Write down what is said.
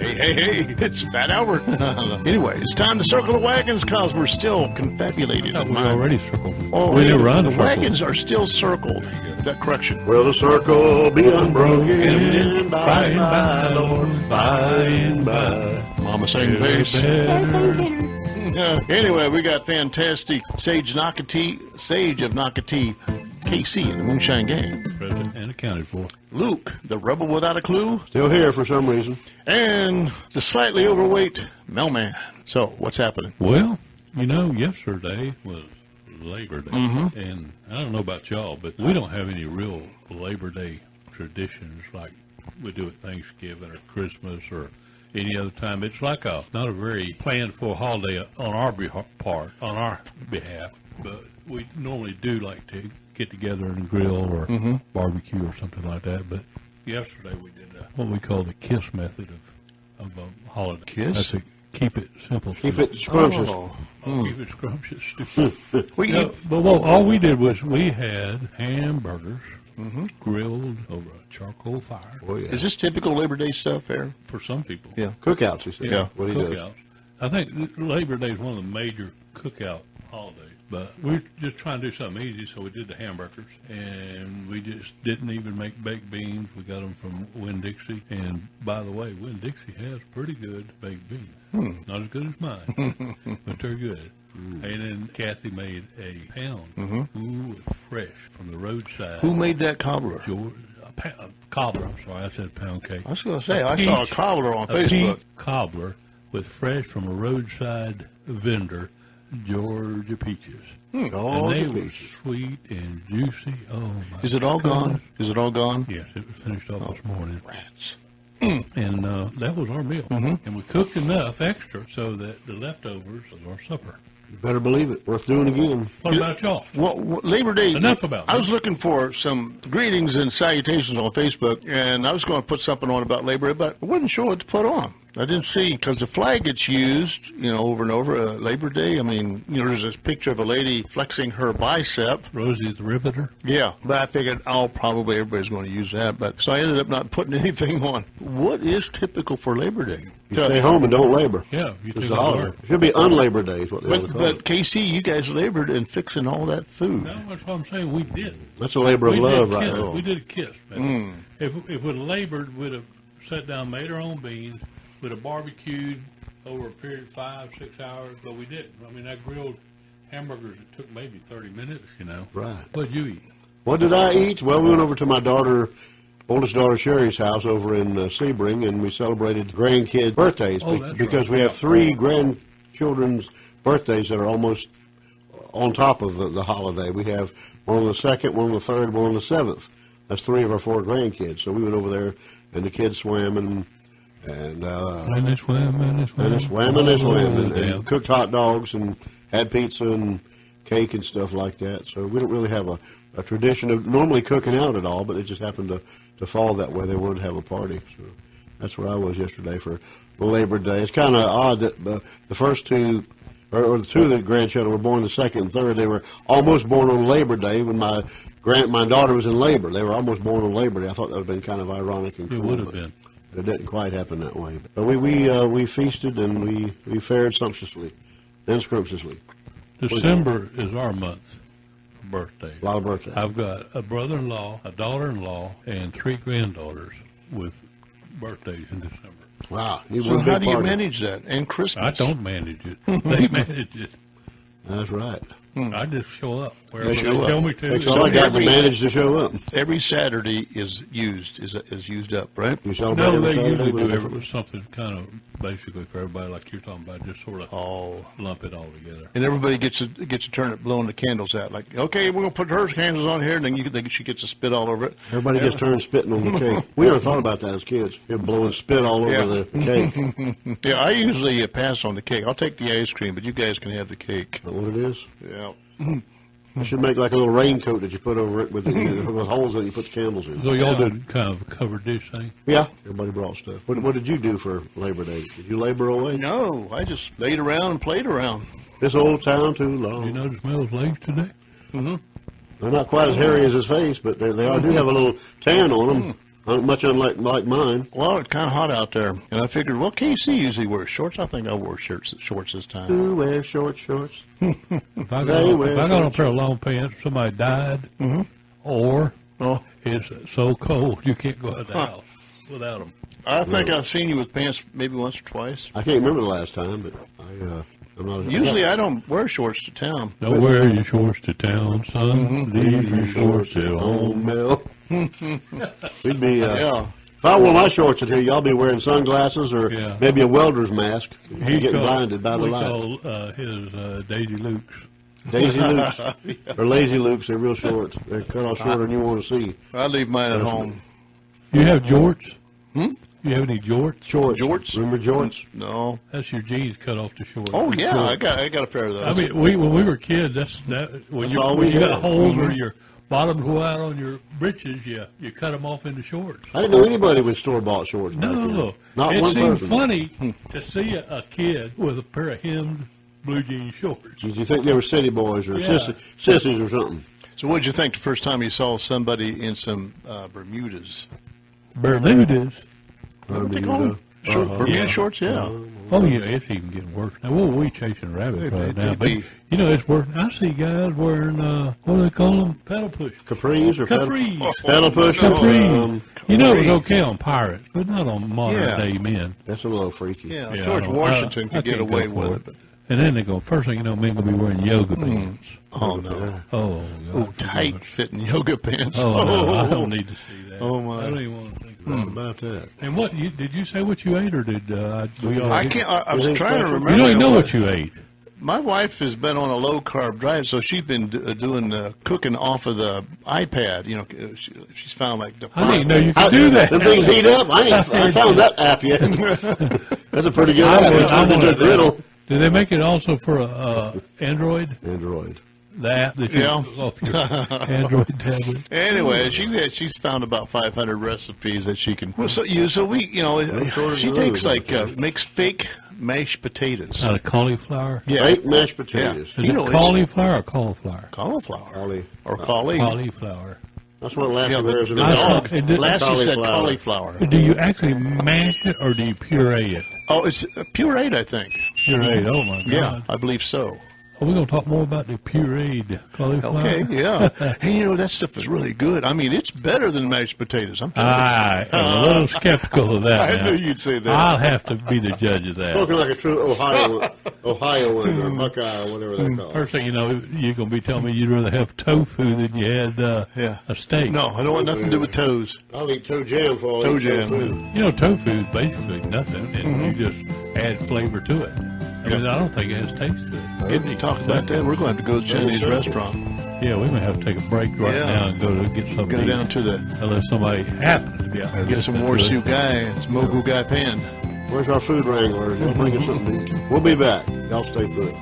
Hey, it's Fat Albert. Anyway, it's time to circle the wagons because we're still confabulated. We already circled. Oh, we didn't run the circle. wagons are still circled. That correction. Will the circle be unbroken by and by, Lord, by and by? Mama sang bass. Anyway, we got fantastic Sage of Nocatee, KC in the Moonshine Gang. Present and accounted for. Luke, the rebel without a clue. Still here for some reason. And the slightly overweight Melman. So, what's happening? Well, yesterday was Labor Day. And I don't know about y'all, but we don't have any real Labor Day traditions like we do at Thanksgiving or Christmas or any other time. It's like not a very planned for holiday on our behalf, but we normally do like to get together and grill or barbecue or something like that. But yesterday we did what we call the KISS method of a holiday. KISS? That's a keep it simple. Keep it scrumptious. Keep it scrumptious. All we did was we had hamburgers grilled over a charcoal fire. Oh, yeah. Is this typical Labor Day stuff, Aaron? For some people. Yeah. Cookouts, he said. Yeah. What he does. Cookouts. I think Labor Day is one of the major cookout holidays. But we're just trying to do something easy, so we did the hamburgers. And we just didn't even make baked beans. We got them from Winn-Dixie. And by the way, Winn-Dixie has pretty good baked beans. Not as good as mine, but they're good. And then Kathy made a pound. Fresh from the roadside. Who made that cobbler? Cobbler, I'm sorry, I said pound cake. I was going to say, I saw a cobbler on Facebook. Peach cobbler with fresh from a roadside vendor, Georgia peaches. And they were sweet and juicy. Oh, my Is it all goodness. gone? Is it all gone? Yes, it was finished off this morning. Rats. And that was our meal. And we cooked enough extra so that the leftovers was our supper. You better believe it. Worth doing again. What about y'all? Well, Labor Day. Enough about I that. was looking for some greetings and salutations on Facebook, and I was going to put something on about Labor Day, but I wasn't sure what to put on. I didn't see, because the flag gets used, over and over, Labor Day. I mean, there's this picture of a lady flexing her bicep. Rosie the Riveter? Yeah, but I figured, probably everybody's going to use that. But so I ended up not putting anything on. What is typical for Labor Day? You stay home and don't labor. Yeah. You It's take a a holiday. look. It should be unlabor Day is what they call But it. KC, you guys labored in fixing all that food. No, that's what I'm saying. We did. That's a labor of We love did right kiss. there. We did a kiss. Man. If we'd have labored, we'd have sat down, made our own beans, we'd have barbecued over a period of 5-6 hours, but we didn't. I mean, I grilled hamburgers. It took maybe 30 minutes, Right. What'd you eat? What did I eat? Well, we went over to my oldest daughter Sherry's house over in Sebring, and we celebrated grandkids' birthdays That's because right. we have 3 grandchildren's birthdays that are almost on top of the holiday. We have one on the 2nd, one on the 3rd, one on the 7th. That's 3 of our 4 grandkids. So we went over there, and the kids swam and they swam, and cooked hot dogs and had pizza and cake and stuff like that. So we don't really have a tradition of normally cooking out at all, but it just happened to fall that way. They wanted to have a party. So that's where I was yesterday for Labor Day. It's kind of odd that the first 2, or the 2 of the grandchildren were born the 2nd and 3rd. They were almost born on Labor Day when my daughter was in labor. They were almost born on Labor Day. I thought that would have been kind of ironic and cool. It would have been. It didn't quite happen that way. But we feasted and we fared sumptuously and scrumptiously. December is our month for birthdays. A lot of birthdays. I've got a brother-in-law, a daughter-in-law, and 3 granddaughters with birthdays in December. Wow. So how do you manage that? And Christmas? I don't manage it. They manage it. That's right. I just show up wherever They they show tell up. me to. That's all I got to manage to show up. Every Saturday is used up, right? You celebrate No, every they Saturday usually with do us? something kind of basically for everybody, like you're talking about, just sort of lump it all together. And everybody gets a turn at blowing the candles out. Like, okay, we're going to put her candles on here, and then she gets to spit all over it. Everybody gets turned spitting on the cake. We never thought about that as kids. You're blowing spit all over the cake. Is Yeah, I usually pass on the cake. I'll take the ice cream, but you guys can have the cake. that what it is? Yeah. I should make like a little raincoat that you put over it with holes in it you put the candles in. So y'all did kind of a covered dish thing? Yeah. Everybody brought stuff. What did you do for Labor Day? Did you labor away? No, I just laid around and played around. This old town too long. Did you notice Mel's legs today? They're not quite as hairy as his face, but they do have a little tan on them. much unlike mine. Well, it's kind of hot out there, and I figured, well, KC usually wears shorts. I think I wore shorts this time. Who wears shorts? If I got on a pair of long pants, somebody died, or it's so cold you can't go out of the house without them. I think I've seen you with pants maybe once or twice. I can't remember the last time, but I'm not. Usually I don't wear shorts to town. Don't wear your shorts to town, son. Leave your shorts at home. Mel. We'd be. Yeah. If I wore my shorts in here, y'all be wearing sunglasses or maybe a welder's mask. He Getting blinded by the we light. call his Daisy Lukes. Daisy Lukes or Lazy Lukes, they're real short. They're cut off shorter than you want to see. I leave mine at home. You have jorts? You have any jorts? Jorts? Remember jorts? No. That's your jeans cut off to short. Oh yeah, I got a pair of those. I mean, when we were kids, when you got holes where your bottoms go out on your breeches, you cut them off into shorts. I didn't know anybody with store-bought shorts back then. No, Not it one seemed person. funny to see a kid with a pair of hemmed blue jean shorts. Did you think they were city boys or sissies or something? So what did you think the first time you saw somebody in some Bermudas? Bermudas. What do they call them? Bermuda shorts, yeah. Oh, yeah, it's even getting worse now. Well, we chasing rabbits right now, but it's working. I see guys wearing what do they call them? Pedal push. Capris or Capris. pedal push? Capris. It was okay on pirates, but not on modern day men. That's a little freaky. Yeah, Yeah, George I don't- Washington I could get can't away go with for it. But, And then they go, first thing you know, men gonna be wearing yoga pants. oh no. Oh, God. Tight fitting yoga pants. Oh, no, I don't need to see that. Oh, my. I don't even want to think How about about that? it. And what, did you say what you ate, or did we all I get- can't. I was Anything trying to special? remember. You don't even know what you ate. My wife has been on a low carb diet, so she's been doing cooking off of the iPad. You know, she's found like the. I didn't know you could do that. Them things heat up. I ain't found that app yet. That's a pretty good app. It's a good riddle. Do they make it also for Android? Android. The app that you Yeah. off your Android tablet. Anyway, she's found about 500 recipes that she can use. So we, shortage she of takes those, makes fake mashed potatoes. Out of cauliflower. Yeah, Baked mashed potatoes. Is You it know, cauliflower or cauliflower? cauliflower or cauli. Cauliflower. That's what Lassie Yeah, wears in the her dog. It did- Lassie said Cauliflower. cauliflower. Do you actually mash it or do you puree it? Oh, it's pureed, I think. Pureed. Oh my God. Yeah, I believe so. Are we going to talk more about the pureed cauliflower? Okay, yeah. Hey, that stuff is really good. I mean, it's better than mashed potatoes. I'm telling you. I am a little skeptical of that. I now. knew you'd say that. I'll have to be the judge of that. Spoken like a true Ohioan or Buckeye or whatever they call it. First thing you know, you're going to be telling me you'd rather have tofu than you had a steak. No, I don't want nothing to do with toes. I'll eat toe jam for all Toe I eat jam. tofu. You know, tofu is basically nothing, and you just add flavor to it. I mean, I don't think it has taste to it. Getting to talk about that, we're going to have to go to the Chinese restaurant. Yeah, we may have to take a break right Yeah. now and go to get something Go to eat, down to the unless somebody happens to be out there. get some Warsu Guy and some Mogu Guy Pan. Where's our food wrangler? He'll bring us something to eat. We'll be back. Y'all stay put.